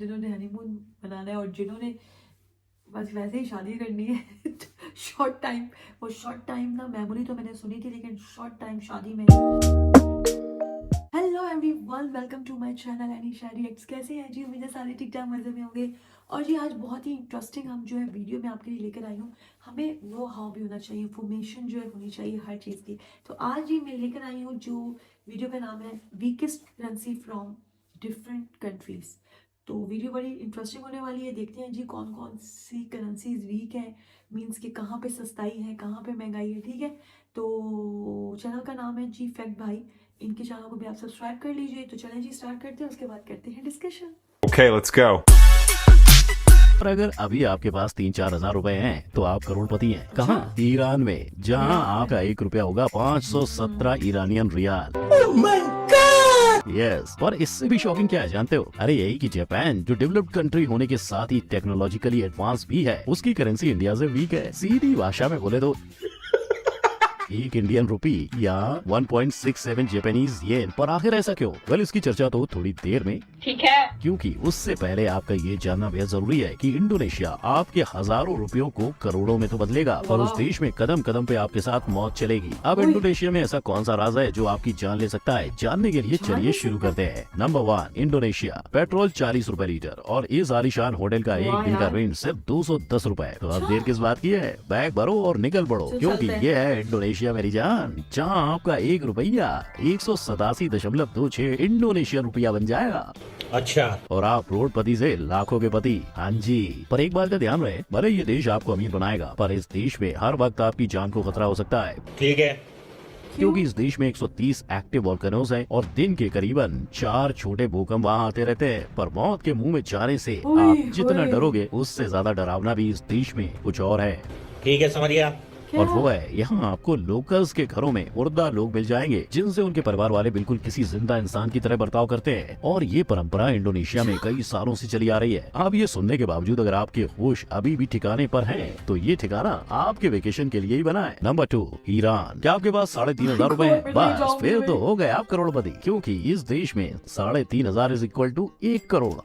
जिन्होंने हनीमून मनाना है और जिन्होंने बस वैसे ही शादी करनी है शॉर्ट टाइम, वो शॉर्ट टाइम ना मेमोरी तो मैंने सुनी थी, लेकिन शॉर्ट टाइम शादी में। Hello everyone, welcome to my channel any shayari acts. कैसे हैं जी? उम्मीद है सारे ठीक ठाक मज़े में होंगे। और जी आज बहुत ही इंटरेस्टिंग हम जो है वीडियो में आपके लिए लेकर आई हूँ। हमें वो हाउ भी होना चाहिए, इंफॉर्मेशन जो है होनी चाहिए हर चीज़ की। तो आज जी मैं लेकर आई हूँ जो वीडियो का नाम है weakest currency from different countries. तो वीडियो बड़ी इंटरेस्टिंग होने वाली है। देखते हैं जी कौन कौन सी करेंसीज वीक है, मीन्स कि कहाँ पे सस्ताई है, कहाँ पे महंगाई है। ठीक है, तो चैनल का नाम है जी फैक्ट भाई। इनके चैनल को भी आप सब्सक्राइब कर लीजिए। तो चलें जी स्टार्ट करते हैं, उसके बाद करते हैं डिस्कशन। Okay, let's go. और अगर अभी आपके पास 3-4 हजार रुपए हैं तो आप करोड़पति हैं। कहाँ? ईरान में, जहाँ आपका 1 रुपया होगा 517 ईरानियन रियाल। यस, और इससे भी शॉकिंग क्या है जानते हो? अरे यही कि जापान, जो डेवलप्ड कंट्री होने के साथ ही टेक्नोलॉजिकली एडवांस भी है, उसकी करेंसी इंडिया से वीक है। सीधी भाषा में बोले तो एक इंडियन रुपी या 1.67 जापानीज येन। पर आखिर ऐसा क्यों? वेल, इसकी चर्चा तो थोड़ी देर में, ठीक है, क्योंकि उससे पहले आपका ये जानना बेहद जरूरी है कि इंडोनेशिया आपके हजारों रुपयों को करोड़ों में तो बदलेगा, और उस देश में कदम कदम पे आपके साथ मौत चलेगी। अब इंडोनेशिया में ऐसा कौन सा राज है जो आपकी जान ले सकता है? जानने के लिए चलिए शुरू करते हैं। Number 1, Indonesia. पेट्रोल 40 रुपए लीटर और इस आलीशान होटल का एक दिन का रेंट सिर्फ 210 रुपए। तो अब देर किस बात की है? बैग भरो और निकल पड़ो, क्योंकि ये है इंडोनेशिया मेरी जान, जहाँ आपका 1 रुपया 187.26 इंडोनेशियन रुपया बन जाएगा। अच्छा, और आप करोड़पति से लाखों के पति। हाँ जी, पर एक बात का ध्यान रहे, भले ये देश आपको अमीर बनाएगा, पर इस देश में हर वक्त आपकी जान को खतरा हो सकता है। ठीक है। क्योंकि इस देश में 130 एक्टिव वोल्केनोज हैं और दिन के करीबन 4 छोटे भूकंप वहाँ आते रहते हैं। पर मौत के मुंह में जाने से आप जितना डरोगे, उससे ज्यादा डरावना भी इस देश में कुछ और है। ठीक है, समझ गया। और वो है, यहाँ आपको लोकल्स के घरों में मुर्दा लोग मिल जाएंगे, जिनसे उनके परिवार वाले बिल्कुल किसी जिंदा इंसान की तरह बर्ताव करते हैं। और ये परंपरा इंडोनेशिया में कई सालों से चली आ रही है। अब ये सुनने के बावजूद अगर आपके होश अभी भी ठिकाने पर हैं, तो ये ठिकाना आपके वेकेशन के लिए ही बना है। Number 2, Iran. क्या आपके पास 3,500 रुपए है? बस फिर तो हो गए आप करोड़पति, क्योंकि इस देश में 3,500 इज इक्वल टू 1 करोड़।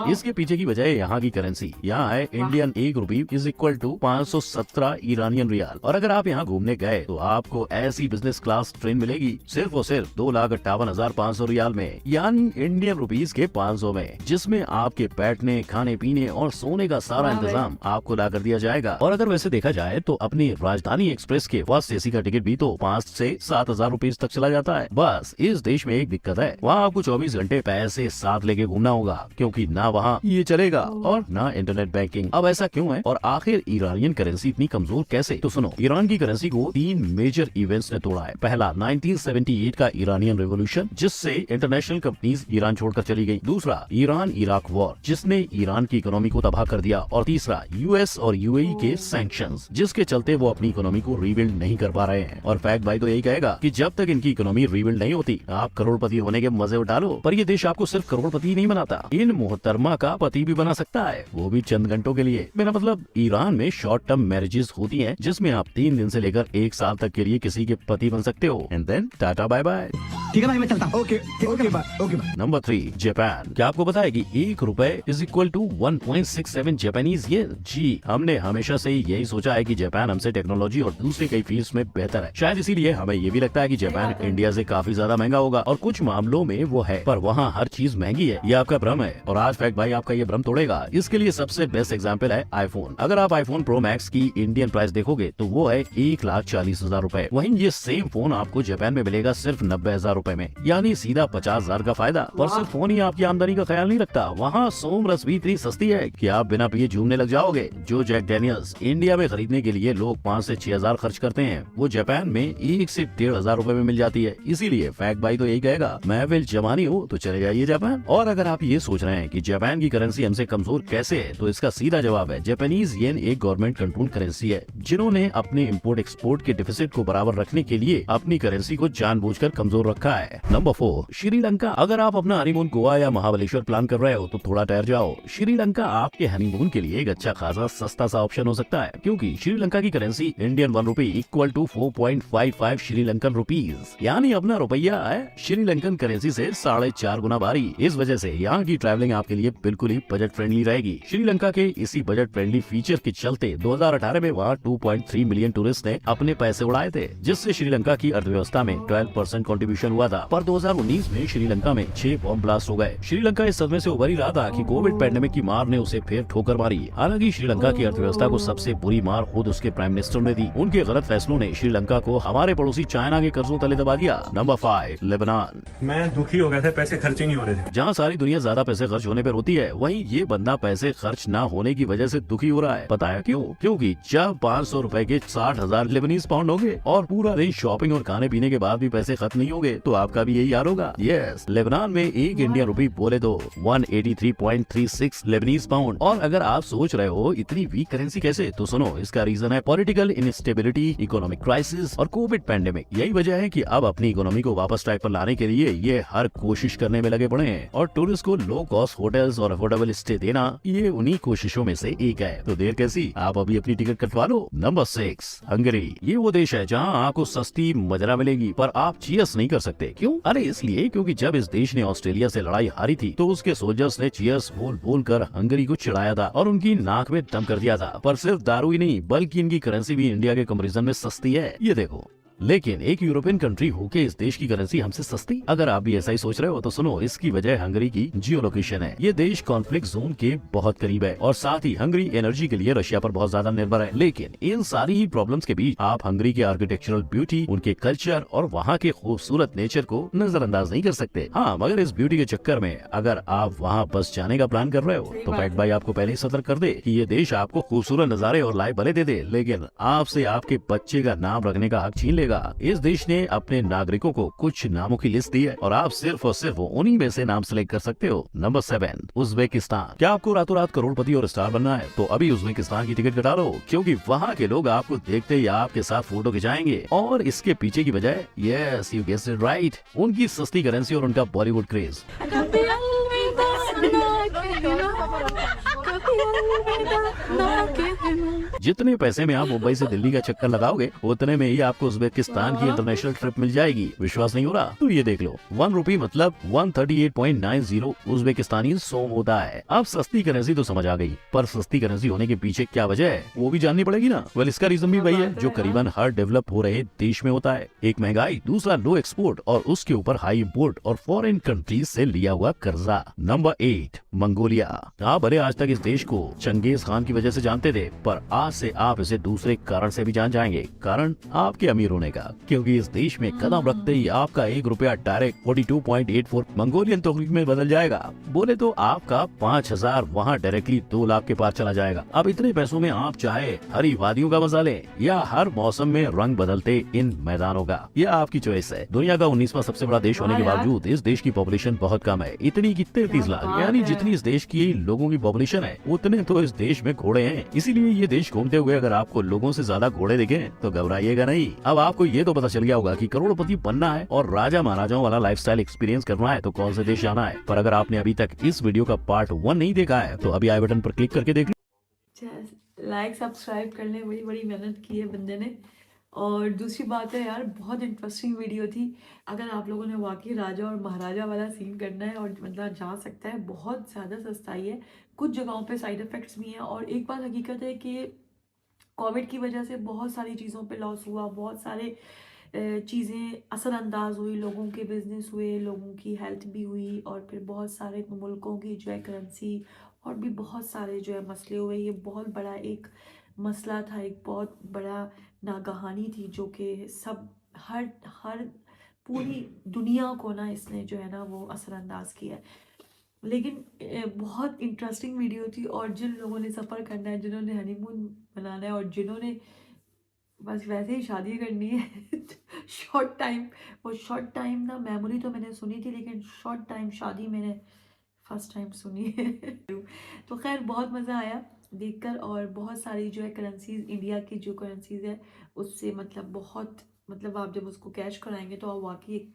इसके पीछे की वजह है यहाँ की करेंसी। यहाँ है Indian 1 rupee is equal to 517 Iranian rial. और अगर आप यहाँ घूमने गए तो आपको ऐसी बिजनेस क्लास ट्रेन मिलेगी सिर्फ और सिर्फ 2,58,500 रियाल में, यानी इंडियन रुपीज के 500 में, जिसमें आपके बैठने, खाने पीने और सोने का सारा इंतजाम आपको ला कर दिया जाएगा। और अगर वैसे देखा जाए तो अपनी राजधानी एक्सप्रेस के फर्स्ट एसी का टिकट भी तो 5 से 7,000 रुपीज तक चला जाता है। बस इस देश में एक दिक्कत है, वहाँ आपको 24 घंटे पैसे साथ लेके घूमना होगा, क्योंकि ना वहाँ ये चलेगा और ना इंटरनेट बैंकिंग। अब ऐसा क्यों है और आखिर ईरानियन करेंसी इतनी कमजोर कैसे? तो सुनो, ईरान की करेंसी को 3 मेजर इवेंट्स ने तोड़ा है। पहला 1978 का ईरानियन रेवोल्यूशन, जिससे इंटरनेशनल कंपनीज ईरान छोड़कर चली गयी। दूसरा, ईरान इराक वॉर, जिसने ईरान की इकोनॉमी को तबाह कर दिया। और तीसरा, यूएस और यूएई के सैंक्शंस, जिसके चलते वो अपनी इकोनॉमी को रीबिल्ड नहीं कर पा रहे हैं। और फैक्ट भाई तो यही कहेगा कि जब तक इनकी इकोनॉमी रीबिल्ड नहीं होती, आप करोड़पति होने के मजे उठा लो, पर ये देश आपको सिर्फ करोड़पति नहीं बनाता, इन मोहतरमा का पति भी बना सकता है, वो भी चंद घंटों के लिए। मेरा मतलब, ईरान में शॉर्ट टर्म मैरिजेस होती हैं, जिसमें आप 3 दिन से लेकर 1 साल तक के लिए किसी के पति बन सकते हो। And then tata bye bye. ठीक है भाई, मैं चलता हूँ। Okay bye. Number 3, Japan. क्या आपको पता है कि 1 रुपए is equal to 1.67 Japanese yen? जी, हमने हमेशा से ही यही सोचा है कि जापान हमसे टेक्नोलॉजी और दूसरे कई फील्ड्स में बेहतर है। शायद इसीलिए हमें ये भी लगता है कि जापान इंडिया से काफी ज्यादा महंगा होगा, और कुछ मामलों में वो है, पर वहाँ हर चीज महंगी है। ये आपका भ्रम है, और आज फैक्ट भाई आपका ये भ्रम तोड़ेगा। इसके लिए सबसे बेस्ट एग्जांपल है आईफोन। अगर आप आईफोन प्रो मैक्स की इंडियन प्राइस देखोगे तो वो है 1,40,000 रुपए। वहीं ये सेम फोन आपको जापान में मिलेगा सिर्फ 90,000 रुपए में, यानी सीधा 50,000 का फायदा। पर सिर्फ फोन ही आपकी आमदनी का ख्याल नहीं रखता, वहाँ सोम रस भी इतनी सस्ती है कि आप बिना पिए झूमने लग जाओगे। जो जैक डैनियल्स इंडिया में खरीदने के लिए लोग 5 से 6,000 खर्च करते हैं, वो जापान में 1 से 1,500 रुपए में मिल जाती है। इसीलिए फैक्ट भाई तो यही कहेगा, महफिल जवानी हो तो चले जाइए जापान। और अगर आप ये सोच रहे हैं कि कि जापान की करेंसी हमसे कमजोर कैसे है, तो इसका सीधा जवाब है जापानीज येन एक गवर्नमेंट कंट्रोल करेंसी है, जिन्होंने अपने इंपोर्ट एक्सपोर्ट के डिफिसिट को बराबर रखने के लिए अपनी करेंसी को जानबूझकर कमजोर रखा है। नंबर 4, श्रीलंका। अगर आप अपना हनीमून गोवा या महाबलेश्वर प्लान कर रहे हो तो थोड़ा ठहर जाओ। श्रीलंका आपके हनीमून के लिए एक अच्छा खासा सस्ता सा ऑप्शन हो सकता है, क्योंकि श्रीलंका की currency Indian 1 rupee equal to 4.55 Sri Lankan rupees, यानी अपना रुपया है श्रीलंकन करेंसी से 4.5 गुना भारी। इस वजह से यहाँ की ट्रैवलिंग आपके लिए बिल्कुल ही बजट फ्रेंडली रहेगी। श्रीलंका के इसी बजट फ्रेंडली फीचर के चलते 2018 में वहाँ 2.3 मिलियन टूरिस्ट ने अपने पैसे उड़ाए थे, जिससे श्रीलंका की अर्थव्यवस्था में 12% कंट्रीब्यूशन हुआ था। पर 2019 में श्रीलंका में 6 बॉम्ब ब्लास्ट हो गए। श्रीलंका इस सदमे से उभर ही रहा था कि कोविड पैंडेमिक की मार ने उसे फिर ठोकर मारी। हालांकि श्रीलंका की अर्थव्यवस्था को सबसे बुरी मार खुद उसके प्राइम मिनिस्टर ने दी। उनके गलत फैसलों ने श्रीलंका को हमारे पड़ोसी चाइना के कर्जों तले दबा दिया। Number 5, Lebanon. मैं दुखी हो गया था, पैसे खर्चे नहीं हो रहे थे। जहाँ सारी दुनिया ज्यादा पैसे खर्च होने पर रोती है, वहीं ये बंदा पैसे खर्च ना होने की वजह से दुखी हो रहा है। पता है क्यों? क्योंकि जब 500 रुपए के 60,000 लेबनीज पाउंड होंगे और पूरा दिन शॉपिंग और खाने पीने के बाद भी पैसे खत्म नहीं होंगे, तो आपका भी यही हाल होगा। यस, लेबनान में एक इंडियन रुपी बोले तो 183.36 लेबनीज पाउंड। और अगर आप सोच रहे हो इतनी वीक करेंसी कैसे, तो सुनो, इसका रीजन है पॉलिटिकल इनस्टेबिलिटी, इकोनॉमिक क्राइसिस और कोविड पैंडेमिक। यही वजह है कि अब अपनी इकोनॉमी को वापस ट्रैक पर लाने के लिए ये हर कोशिश करने में लगे पड़े हैं। और टूरिस्ट को लो कॉस्ट होटल्स और अफोर्डेबल स्टे देना, ये उन्हीं कोशिशों में से एक है। तो देर कैसी, आप अभी अपनी टिकट कटवा लो। Number 6, Hungary. ये वो देश है जहाँ आपको सस्ती मदिरा मिलेगी, पर आप चीयर्स नहीं कर सकते। क्यों? अरे इसलिए क्योंकि जब इस देश ने ऑस्ट्रेलिया से लड़ाई हारी थी, तो उसके सोल्जर्स ने चीयर्स बोल बोल कर हंगरी को चिढ़ाया था और उनकी नाक में दम कर दिया था। पर सिर्फ दारू ही नहीं, बल्कि इनकी करेंसी भी इंडिया के कंपैरिजन में सस्ती है। ये देखो। लेकिन एक यूरोपियन कंट्री होके इस देश की करेंसी हमसे सस्ती? अगर आप भी ऐसा ही सोच रहे हो तो सुनो, इसकी वजह हंगरी की जियो लोकेशन है। ये देश कॉन्फ्लिक्ट जोन के बहुत करीब है और साथ ही हंगरी एनर्जी के लिए रशिया पर बहुत ज्यादा निर्भर है। लेकिन इन सारी ही प्रॉब्लम्स के बीच आप हंगरी के आर्किटेक्चरल ब्यूटी, उनके कल्चर और वहाँ के खूबसूरत नेचर को नजरअंदाज नहीं कर सकते। हाँ, मगर इस ब्यूटी के चक्कर में अगर आप वहाँ बस जाने का प्लान कर रहे हो तो फैक्ट भाई आपको पहले ही सतर्क कर दे कि ये देश आपको खूबसूरत नजारे और लाइफ भले दे दे, लेकिन आपसे आपके बच्चे का नाम रखने का हक छीन लेगा। इस देश ने अपने नागरिकों को कुछ नामों की लिस्ट दी है और आप सिर्फ और सिर्फ उन्हीं में से नाम सेलेक्ट कर सकते हो। Number 7, Uzbekistan. क्या आपको रातों रात करोड़पति और स्टार बनना है? तो अभी उज्बेकिस्तान की टिकट कटा लो, क्योंकि वहाँ के लोग आपको देखते ही आपके साथ फोटो खिंचाएंगे। और इसके पीछे की वजह, yes you guessed it right, उनकी सस्ती करेंसी और उनका बॉलीवुड क्रेज। जितने पैसे में आप मुंबई से दिल्ली का चक्कर लगाओगे, उतने में ही आपको उज्बेकिस्तान की इंटरनेशनल ट्रिप मिल जाएगी। विश्वास नहीं हो रहा तो ये देख लो, 1 रुपी मतलब 138.90 उज्बेकिस्तानी सोम होता है। अब सस्ती करेंसी तो समझ आ गई, पर सस्ती करेंसी होने के पीछे क्या वजह है वो भी जाननी पड़ेगी ना। वेल, इसका रीजन भी वही है जो करीबन हर डेवलप हो रहे देश में होता है। एक महंगाई, दूसरा लो एक्सपोर्ट और उसके ऊपर हाई इम्पोर्ट और फॉरेन कंट्रीज से लिया हुआ कर्जा। Number 8, Mongolia. आप भले आज तक इस देश को चंगेज खान की वजह से जानते थे, पर आज से आप इसे दूसरे कारण से भी जान जाएंगे। कारण आपके अमीर होने का, क्योंकि इस देश में कदम रखते ही आपका 1 रुपया डायरेक्ट 42.84 मंगोलियन तोगलिक में बदल जाएगा। बोले तो आपका 5,000 वहाँ डायरेक्टली 2 लाख के पार चला जाएगा। अब इतने पैसों में आप चाहे हरी वादियों का मजा लें या हर मौसम में रंग बदलते इन मैदानों का, यह आपकी चॉइस है। दुनिया का 19वां सबसे बड़ा देश होने के बावजूद इस देश की पॉपुलेशन बहुत कम है, इतनी की 33 लाख, यानी जितनी इस देश की लोगों की पॉपुलेशन है उतने तो इस देश में घोड़े हैं। इसीलिए ये देश घूमते हुए अगर आपको लोगों से ज्यादा घोड़े दिखे तो घबराइएगा नहीं। अब आपको ये तो पता चल गया होगा कि करोड़पति बनना है और राजा महाराजाओं वाला लाइफस्टाइल एक्सपीरियंस करना है तो कौन से देश जाना है। पर अगर आपने अभी तक इस वीडियो का पार्ट 1 नहीं देखा है तो अभी आई बटन पर क्लिक करके देख लो। लाइक सब्सक्राइब करने बड़ी बड़ी मेहनत की है बंदे ने। और दूसरी बात है यार, बहुत इंटरेस्टिंग वीडियो थी। अगर आप लोगों ने वाकई राजा और महाराजा वाला सीन करना है और मतलब जा सकता है, बहुत ज़्यादा सस्ताई है। कुछ जगहों पे साइड इफ़ेक्ट्स भी हैं। और एक बात हकीकत है कि कोविड की वजह से बहुत सारी चीज़ों पे लॉस हुआ, बहुत सारे चीज़ें असरअंदाज हुई, लोगों के बिजनेस हुए, लोगों की हेल्थ भी हुई, और फिर बहुत सारे मुल्कों की जो है करेंसी और भी बहुत सारे जो है मसले हुए। ये बहुत बड़ा एक मसला था, एक बहुत बड़ा नागहानी थी जो कि सब हर पूरी दुनिया को ना इसने जो है ना वो असरअंदाज किया है। लेकिन बहुत इंटरेस्टिंग वीडियो थी। और जिन लोगों ने सफ़र करना है, जिन्होंने हनीमून मनाना है और जिन्होंने बस वैसे ही शादी करनी है शॉर्ट टाइम ना मेमोरी तो मैंने सुनी थी, लेकिन शॉर्ट टाइम शादी मैंने फर्स्ट टाइम सुनी है। तो खैर बहुत मज़ा आया देखकर, और बहुत सारी जो है करेंसीज, इंडिया की जो करेंसीज है उससे मतलब बहुत, मतलब आप जब उसको कैश कराएंगे तो आप वाकई एक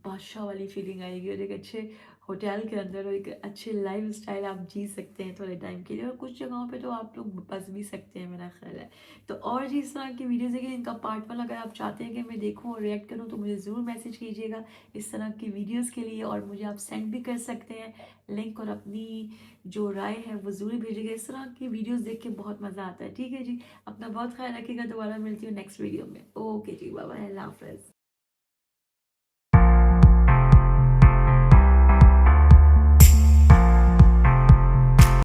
बादशाह वाली फीलिंग आएगी, और एक अच्छे होटल के अंदर और एक अच्छे लाइफ स्टाइल आप जी सकते हैं थोड़े टाइम के लिए, और कुछ जगहों पे तो आप लोग बस भी सकते हैं मेरा ख्याल है। तो और जी इस तरह की वीडियोज़ देखिए, इनका पार्ट 1 अगर आप चाहते हैं कि मैं देखूं और रिएक्ट करूं तो मुझे ज़रूर मैसेज कीजिएगा इस तरह की वीडियोज़ के लिए, और मुझे आप सेंड भी कर सकते हैं लिंक, और अपनी जो राय है वो ज़रूर भेजिएगा। इस तरह की वीडियोज़ देख के बहुत मज़ा आता है। ठीक है जी, अपना बहुत ख्याल रखिएगा, दोबारा मिलती हूँ नेक्स्ट वीडियो में। ओके जी, बाय बाय, अल्लाह हाफ़िज़।